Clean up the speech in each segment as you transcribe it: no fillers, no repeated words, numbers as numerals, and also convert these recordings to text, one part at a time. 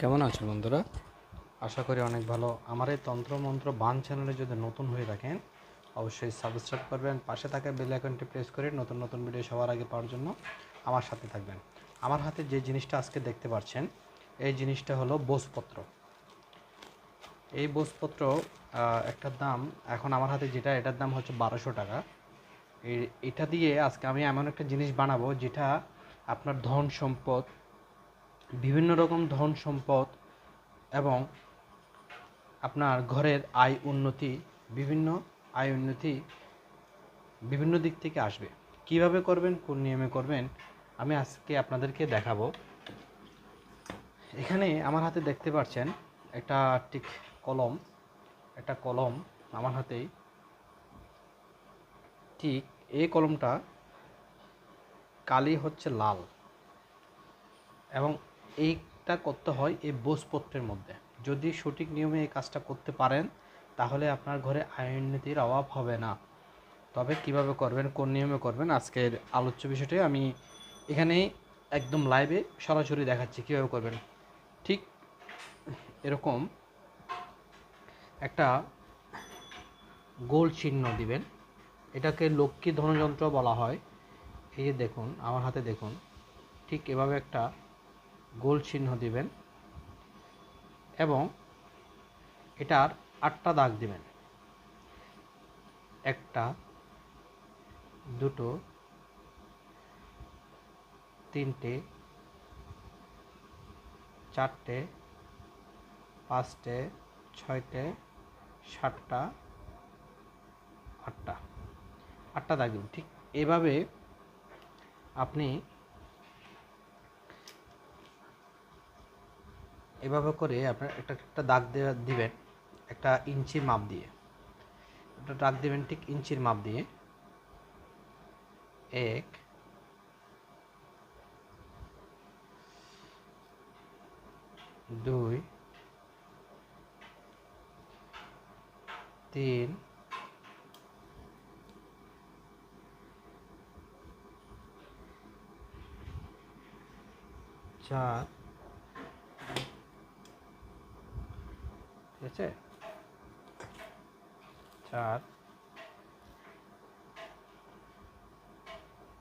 কেমন আছো বন্ধুরা? আশা করি অনেক ভালো। আমার এই তন্ত্রমন্ত্র বান চ্যানেলে যদি নতুন হয়ে থাকেন অবশ্যই সাবস্ক্রাইব করবেন, পাশে থাকা বেল আইকনটি প্রেস করে নতুন নতুন ভিডিও সবার আগে পাওয়ার জন্য আমার সাথে থাকবেন। আমার হাতে যে জিনিসটা আজকে দেখতে পাচ্ছেন এই জিনিসটা হলো ভোজপত্র। এই ভোজপত্র একটার দাম এখন আমার হাতে যেটা এটার দাম হচ্ছে 1200 টাকা। এটা দিয়ে আজকে আমি এমন একটা জিনিস বানাবো যেটা আপনার ধন সম্পদ, বিভিন্ন রকম ধন সম্পদ এবং আপনার ঘরের আয় উন্নতি বিভিন্ন দিক থেকে আসবে। কিভাবে করবেন, কোন নিয়মে করবেন আমি আজকে আপনাদেরকে দেখাবো। এখানে আমার হাতে দেখতে পাচ্ছেন একটা ঠিক কলম, একটা কলম আমার হাতেই। ঠিক এই কলমটা কালি হচ্ছে লাল এবং এইটা করতে হয় এই ভোজপত্রের মধ্যে। যদি সঠিক নিয়মে এই কাজটা করতে পারেন তাহলে আপনার ঘরে আয় উন্নতির অভাব হবে না। তবে কিভাবে করবেন, কোন নিয়মে করবেন আজকের আলোচ্য বিষয়টি আমি এখানে একদম লাইভে সরাসরি দেখাচ্ছি কীভাবে করবেন। ঠিক এরকম একটা গোল চিহ্ন দিবেন, এটাকে লক্ষ্মী ধনযন্ত্র বলা হয়। এই যে দেখুন আমার হাতে দেখুন, ঠিক এভাবে একটা গোল চিহ্ন দিবেন এবং এটার 8টা দাগ দিবেন। 1টা 2টো 3টে 4টে 5টে 6টে 7টা 8টা দাগ দিবেন। ঠিক এভাবে আপনি এভাবে করে আপনার একটা দাগ দিবেন একটা ইঞ্চির মাপ দিয়ে, একটা দাগ দিবেন ঠিক ইঞ্চির মাপ দিয়ে। 1 2 3 4, ঠিক আছে, 4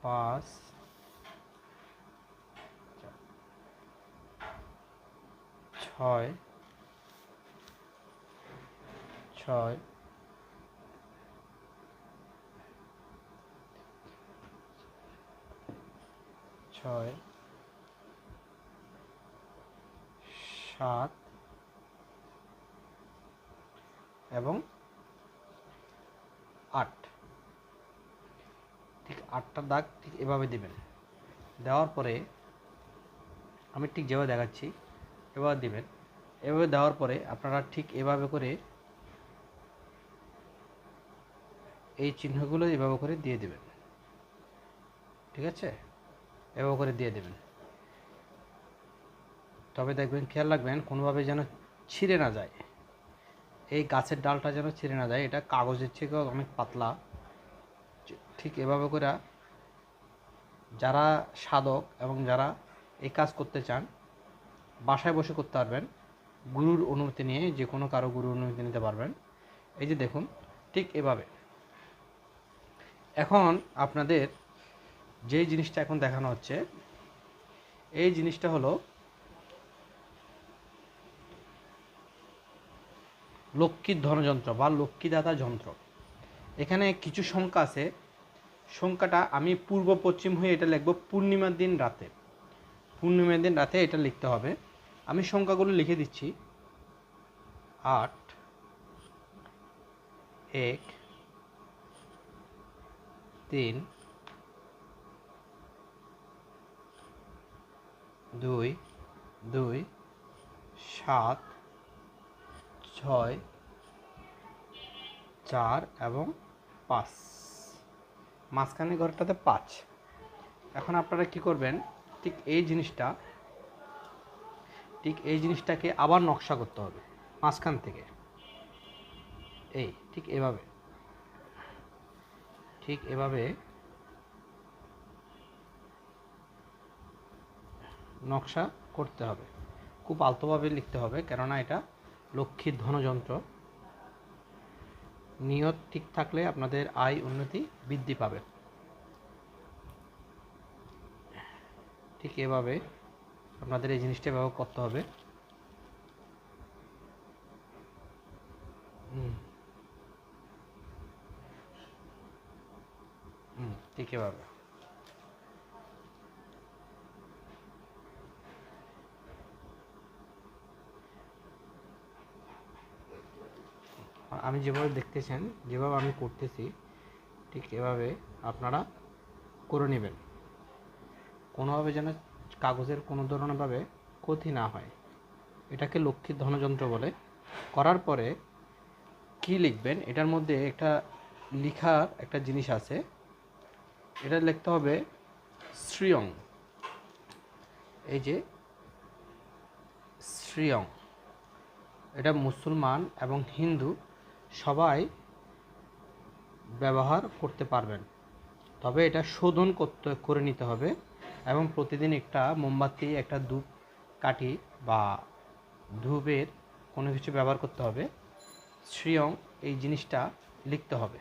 5 6 6 6 7 এবং 8। ঠিক 8টা দাগ ঠিক এভাবে দিবেন। দেওয়ার পরে আমি ঠিক যেভাবে দেখাচ্ছি এভাবে দিবেন। এভাবে দেওয়ার পরে আপনারা ঠিক এভাবে করে এই চিহ্নগুলো এভাবে করে দিয়ে দেবেন। ঠিক আছে, এভাবে করে দিয়ে দেবেন। তবে দেখবেন, খেয়াল রাখবেন কোনোভাবে যেন ছিঁড়ে না যায়, এই গাছের ডালটা যেন ছিঁড়ে না যায়। এটা কাগজের থেকেও অনেক পাতলা। ঠিক এভাবে করে যারা সাধক এবং যারা এই কাজ করতে চান বাসায় বসে করতে পারবেন, গুরুর অনুমতি নিয়ে, যে কোনো কারো গুরুর অনুমতি নিতে পারবেন। এই যে দেখুন ঠিক এভাবে। এখন আপনাদের যেই জিনিসটা এখন দেখানো হচ্ছে এই জিনিসটা হলো লক্ষ্মীর ধনযন্ত্র বা লক্ষ্মীদাতা যন্ত্র। এখানে কিছু সংখ্যা আছে, সংখ্যাটা আমি পূর্ব পশ্চিম হয়ে এটা লিখব। পূর্ণিমার দিন রাতে এটা লিখতে হবে। আমি সংখ্যাগুলো লিখে দিচ্ছি। 8 1 3 2 2 7 6 4 এবং 5, মাঝখানে ঘরটাতে 5। এখন আপনারা কি করবেন, ঠিক এই জিনিসটাকে আবার নকশা করতে হবে মাঝখান থেকে। এই ঠিক এভাবে নকশা করতে হবে। খুব আলতোভাবে লিখতে হবে, কেননা এটা লক্ষ্মীর ধনযন্ত্র। নিয়ত ঠিক থাকলে আপনাদের আয় উন্নতি বৃদ্ধি পাবে। ঠিক এভাবে আপনাদের এই জিনিসটা ব্যবহার করতে হবে। ঠিক এভাবে। আমি যেভাবে দেখতেছেন, যেভাবে আমি করতেছি, ঠিক এভাবে আপনারা করে নেবেন। কোনোভাবে যেন কাগজের কোনো ধরনেরভাবে ক্ষতি না হয়। এটাকে লক্ষ্মীর ধনযন্ত্র বলে। করার পরে কি লিখবেন, এটার মধ্যে একটা লিখার একটা জিনিস আছে, এটা লিখতে হবে শ্রিয়ং। এই যে শ্রিয়ং, এটা মুসলমান এবং হিন্দু সবাই ব্যবহার করতে পারবেন, তবে এটা শোধন করে নিতে হবে এবং প্রতিদিন একটা মোমবাতি, একটা ধূপ কাঠি বা ধূপের কোনো কিছু ব্যবহার করতে হবে। শ্রিয়ং এই জিনিসটা লিখতে হবে।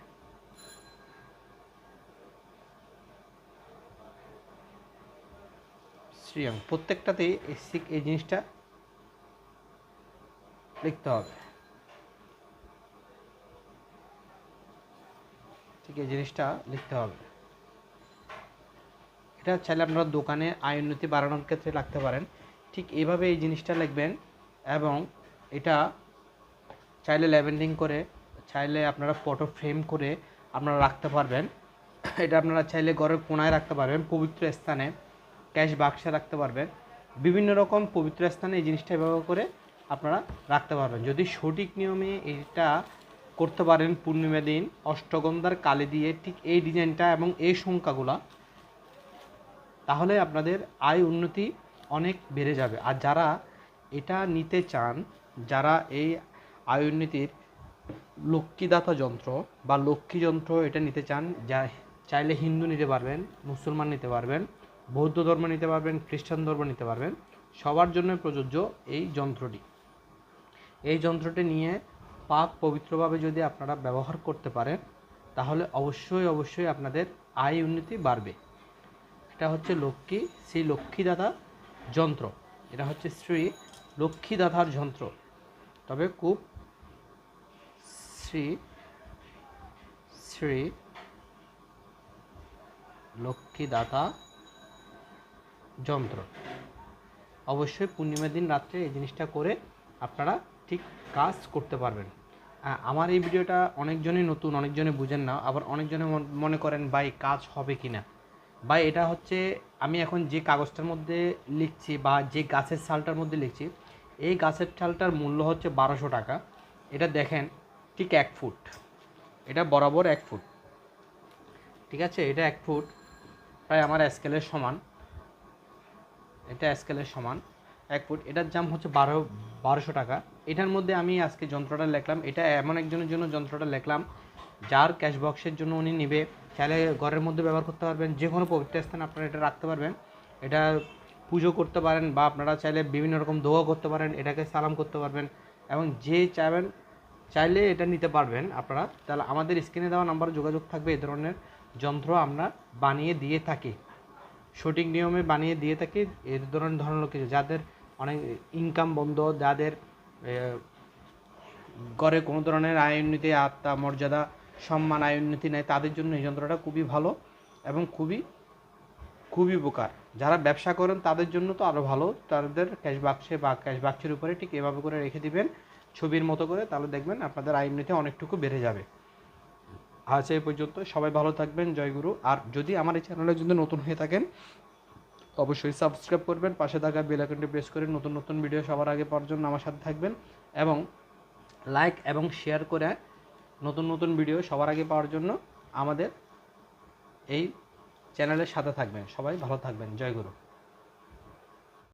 শ্রিয়ং প্রত্যেকটাতেই এই জিনিসটা লিখতে হবে। ঠিক এই জিনিসটা লিখতে হবে। এটা চাইলে আপনারা দোকানে আয় উন্নতি বাড়ানোর ক্ষেত্রে রাখতে পারেন। ঠিক এইভাবে এই জিনিসটা লিখবেন এবং এটা চাইলে ল্যাবেন্ডিং করে, চাইলে আপনারা ফটো ফ্রেম করে আপনারা রাখতে পারবেন। এটা আপনারা চাইলে ঘরের কোণায় রাখতে পারবেন, পবিত্র স্থানে, ক্যাশ বাক্সে রাখতে পারবেন। বিভিন্ন রকম পবিত্র স্থানে এই জিনিসটা ব্যবহার করে আপনারা রাখতে পারবেন। যদি সঠিক নিয়মে এটা করতে পারেন, পূর্ণিমা দিন অষ্টগন্ধার কালি দিয়ে ঠিক এই ডিজাইনটা এবং এই সংখ্যাগুলা, তাহলে আপনাদের আয় উন্নতি অনেক বেড়ে যাবে। আর যারা এটা নিতে চান, যারা এই আয় উন্নতির লক্ষ্মীদাতা যন্ত্র বা লক্ষ্মী যন্ত্র এটা নিতে চান, যা চাইলে হিন্দু নিতে পারবেন, মুসলমান নিতে পারবেন, বৌদ্ধ ধর্ম নিতে পারবেন, খ্রিস্টান ধর্ম নিতে পারবেন, সবার জন্য প্রযোজ্য এই যন্ত্রটি। এই যন্ত্রটি নিয়ে পাক পবিত্রভাবে যদি আপনারা ব্যবহার করতে পারেন, তাহলে অবশ্যই আপনাদের আয় উন্নতি বাড়বে। এটা হচ্ছে শ্রী লক্ষ্মীদাতা যন্ত্র। এটা হচ্ছে শ্রী লক্ষ্মীদাতার যন্ত্র, তবে খুব শ্রী লক্ষ্মীদাতা যন্ত্র। অবশ্যই পূর্ণিমার দিন রাত্রে এই জিনিসটা করে আপনারা ঠিক কাজ করতে পারবেন। আমার এই ভিডিওটা অনেকজনই নতুন, অনেকজনে বুঝেন না, আবার অনেকজনে মনে করেন ভাই কাজ হবে কি না। ভাই এটা হচ্ছে আমি এখন যে কাগজটার মধ্যে লিখছি বা যে গাছের ছালটার মধ্যে লিখছি, এই গাছের ছালটার মূল্য হচ্ছে 1200 টাকা। এটা দেখেন ঠিক 1 ফুট, এটা বরাবর 1 ফুট, ঠিক আছে। এটা 1 ফুট প্রায় আমার স্কেলের সমান। এটা স্কেলের সমান 1 ফুট। এটার দাম হচ্ছে 1200 টাকা। এটার মধ্যে আমি আজকে যন্ত্রটা লিখলাম, এটা এমন একজনের জন্য যন্ত্রটা লিখলাম যার ক্যাশ বক্সের জন্য উনি নেবে, চাইলে ঘরের মধ্যে ব্যবহার করতে পারবেন, যে কোনো পবিত্র স্থানে আপনারা এটা রাখতে পারবেন। এটা পুজো করতে পারেন বা আপনারা চাইলে বিভিন্ন রকম দোয়া করতে পারেন, এটাকে সালাম করতে পারবেন এবং যে চাইলে এটা নিতে পারবেন আপনারা। তাহলে আমাদের স্ক্রিনে দেওয়া নাম্বারে যোগাযোগ থাকবে। এই ধরনের যন্ত্র আমরা বানিয়ে দিয়ে থাকি, সঠিক নিয়মে বানিয়ে দিয়ে থাকি। এই ধরনের কিছু যাদের অনেক ইনকাম বন্ধ, যাদের ঘরে কোনো ধরনের আয় উন্নতি, আত্মা মর্যাদা সম্মান আয় উন্নতি নেই, তাদের জন্য এই যন্ত্রটা খুবই ভালো এবং খুবই উপকার। যারা ব্যবসা করেন তাদের জন্য তো আরও ভালো, তাদের ক্যাশ বাক্সে বা ক্যাশ বাক্সের উপরে ঠিক এভাবে করে রেখে দিবেন ছবির মতো করে, তাহলে দেখবেন আপনাদের আয় উন্নতি অনেকটুকু বেড়ে যাবে। আজ এই পর্যন্ত, সবাই ভালো থাকবেন, জয়গুরু। আর যদি আমার এই চ্যানেলে যদি নতুন হয়ে থাকেন অবশ্যই সাবস্ক্রাইব করবেন, পাশে থাকা বেল আইকনটি প্রেস করে নতুন ভিডিও সবার আগে পাওয়ার জন্য আমার সাথে থাকবেন এবং লাইক এবং শেয়ার করে নতুন ভিডিও সবার আগে পাওয়ার জন্য আমাদের এই চ্যানেলের সাথে থাকবেন। সবাই ভালো থাকবেন, জয়গুরু।